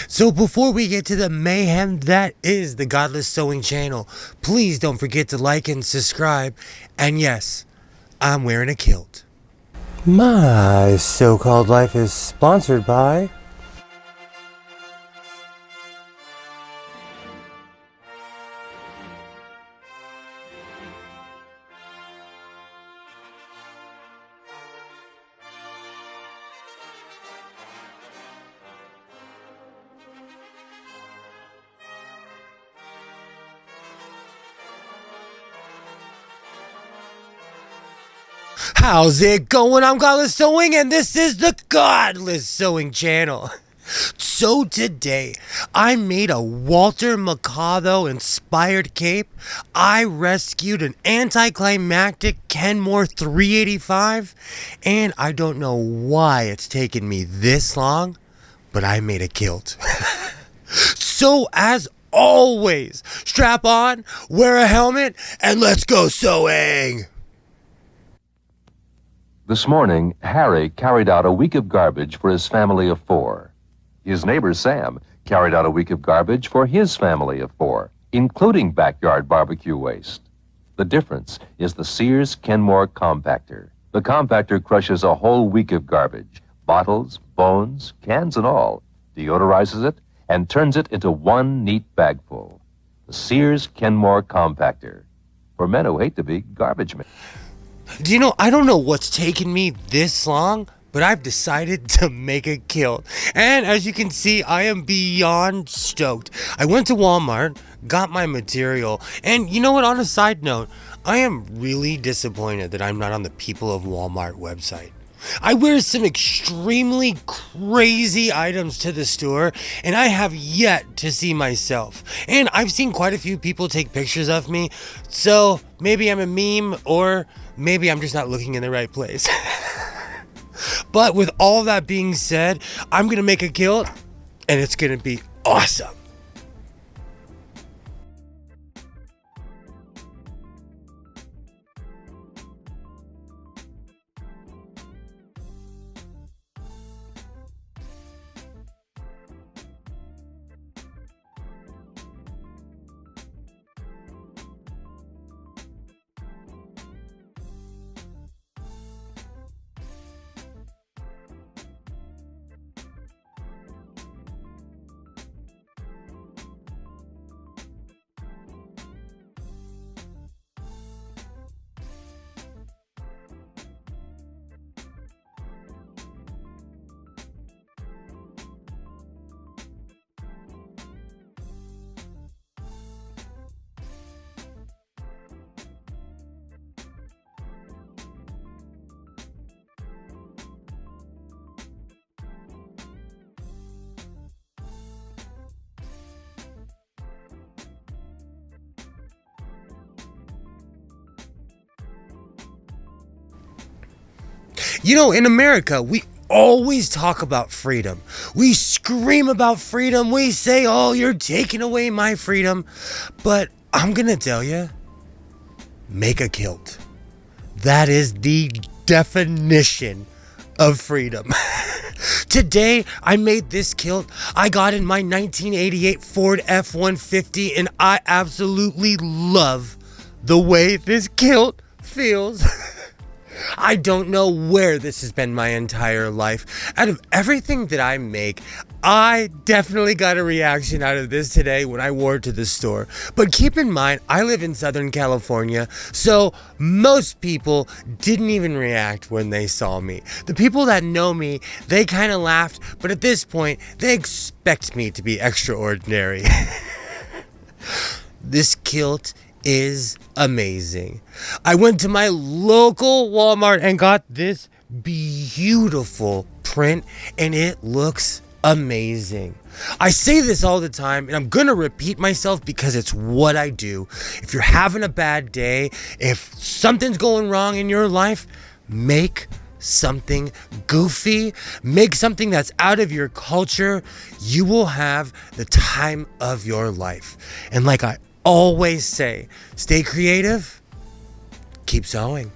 So before we get to the mayhem that is the Godless Sewing channel, please don't forget to like and subscribe. And yes, I'm wearing a kilt. My so-called life is sponsored by... How's it going? I'm Godless Sewing, and this is the Godless Sewing channel. So today, I made a Walter Mercado inspired cape. I rescued an anticlimactic Kenmore 385, and I don't know why it's taken me this long, but I made a kilt. So as always, strap on, wear a helmet, and let's go sewing! This morning, Harry carried out a week of garbage for his family of 4. His neighbor Sam carried out a week of garbage for his family of 4, including backyard barbecue waste. The difference is the Sears Kenmore Compactor. The compactor crushes a whole week of garbage, bottles, bones, cans and all, deodorizes it, and turns it into one neat bagful. The Sears Kenmore Compactor. For men who hate to be garbage men. Do you know, I don't know what's taken me this long, but I've decided to make a kilt. And as you can see, I am beyond stoked. I went to Walmart, got my material, and you know what, on a side note, I am really disappointed that I'm not on the People of Walmart website. I wear some extremely crazy items to the store, and I have yet to see myself. And I've seen quite a few people take pictures of me, so maybe I'm a meme, or maybe I'm just not looking in the right place. But with all that being said, I'm gonna make a kilt, and it's gonna be awesome. You know, in America, we always talk about freedom. We scream about freedom. We say, oh, you're taking away my freedom. But I'm going to tell you, make a kilt. That is the definition of freedom. Today, I made this kilt. I got in my 1988 Ford F-150, and I absolutely love the way this kilt feels. I don't know where this has been my entire life. Out of everything that I make, I definitely got a reaction out of this today when I wore it to the store. But keep in mind, I live in Southern California, so most people didn't even react when they saw me. The people that know me, they kind of laughed, but at this point, they expect me to be extraordinary. This kilt is amazing. I went to my local Walmart and got this beautiful print, and it looks amazing. I say this all the time, and I'm gonna repeat myself because it's what I do. If you're having a bad day, if something's going wrong in your life, make something goofy, make something that's out of your culture. You will have the time of your life. And like I always say, stay creative, keep sewing.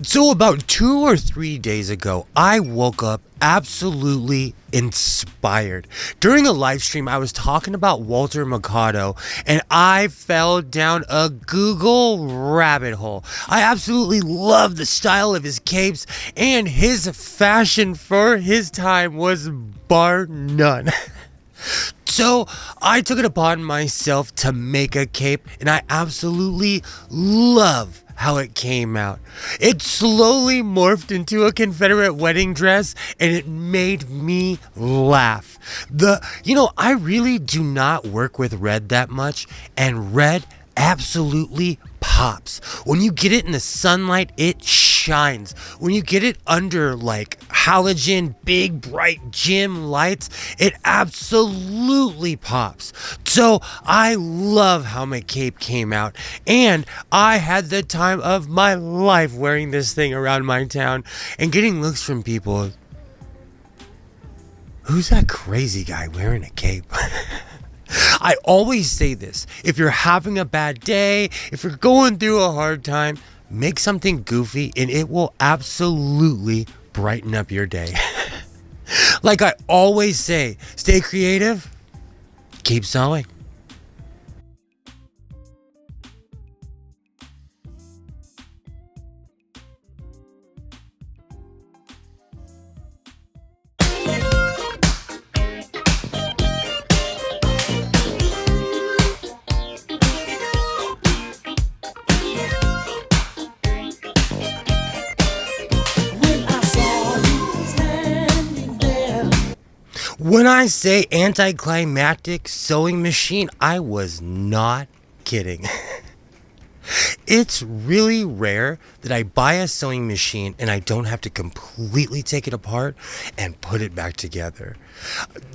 So about 2 or 3 days ago, I woke up absolutely inspired. During a live stream, I was talking about Walter Mercado, and I fell down a Google rabbit hole. I absolutely love the style of his capes, and his fashion for his time was bar none. So I took it upon myself to make a cape, and I absolutely love how it came out. It slowly morphed into a Confederate wedding dress, and it made me laugh. I really do not work with red that much, and red absolutely pops. When you get it in the sunlight, it shines. When you get it under like halogen, big bright gym lights, it absolutely pops. So I love how my cape came out, and I had the time of my life wearing this thing around my town and getting looks from people. Who's that crazy guy wearing a cape? I always say this: if you're having a bad day, if you're going through a hard time, make something goofy and it will absolutely brighten up your day. Like I always say, stay creative, keep sewing. When I say anticlimactic sewing machine, I was not kidding. It's really rare that I buy a sewing machine and I don't have to completely take it apart and put it back together.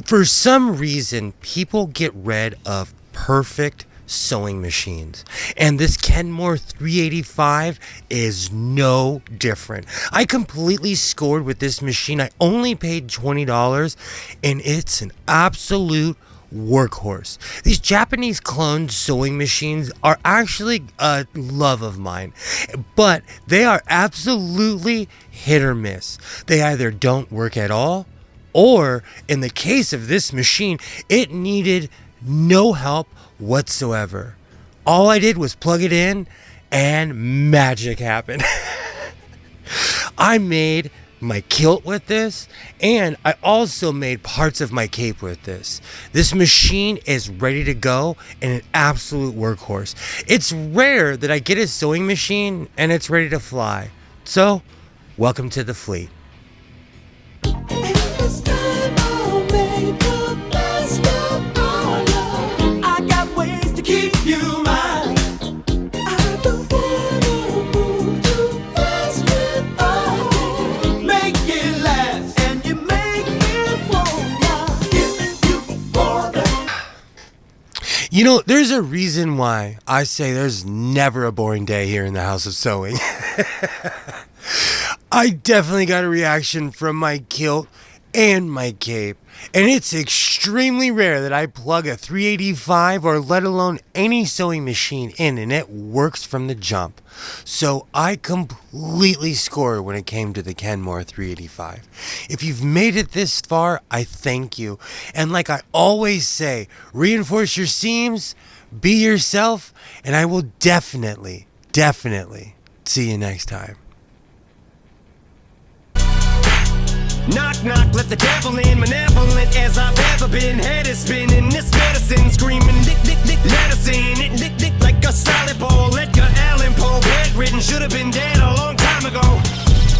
For some reason, people get rid of perfect sewing machines, and this Kenmore 385 is no different. I completely scored with this machine. I only paid $20, and it's an absolute workhorse. These Japanese cloned sewing machines are actually a love of mine, but they are absolutely hit or miss. They either don't work at all, or in the case of this machine, it needed no help whatsoever. All I did was plug it in and magic happened. I made my kilt with this, and I also made parts of my cape with this. This machine is ready to go and an absolute workhorse. It's rare that I get a sewing machine and it's ready to fly. So, welcome to the fleet. You know, there's a reason why I say there's never a boring day here in the House of Sewing. I definitely got a reaction from my kilt and my cape, and it's extremely rare that I plug a 385 or let alone any sewing machine in and it works from the jump. So I completely scored when it came to the Kenmore 385. If you've made it this far, I thank you. And like I always say, reinforce your seams, be yourself, and I will definitely see you next time. Knock, knock, let the devil in, malevolent as I've ever been. Head is spinning, this medicine screaming, dick, dick, dick, medicine, it, dick, dick, like a salad bowl. Edgar Allan Poe, bedridden, should have been dead a long time ago.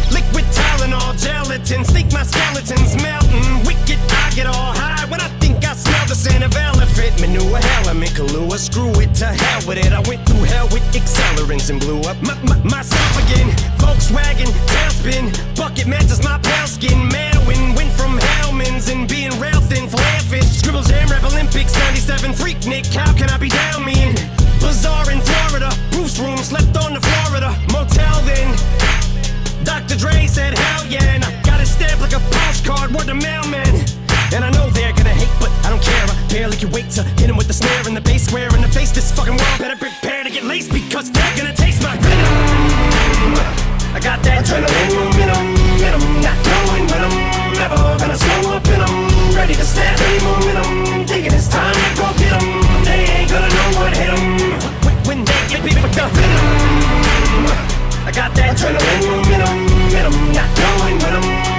Liquid Tylenol, gelatin, sneak my skeletons melting. Wicked, I get all high when I think I smell the scent of elephant manure. Element, Kahlua, screw it, to hell with it. I went through hell with accelerants and blew up myself again. Volkswagen, tailspin, bucket matches my pale skin. Manwin, went from Hellman's and being rail thin, flare fit. Scribble Jam, Rap Olympics, 97, Freak Nick, how can I be down me in? Bazaar in Florida, Bruce room, slept on the Florida motel then. Dr. Dre said hell yeah, and I got it stamped like a postcard, word to mailman. And I know they're gonna hate, but I don't care. I barely can wait to hit him with the snare and the bass square in the face. This fucking world better prepare to get laced, because they're gonna taste my venom. I got that adrenaline momentum, not knowing when I'm ever gonna slow up in 'em. Ready to snap any momentum, thinking it's time to go get 'em. They ain't gonna know what hit 'em when they get beat with the venom. I got that adrenaline momentum.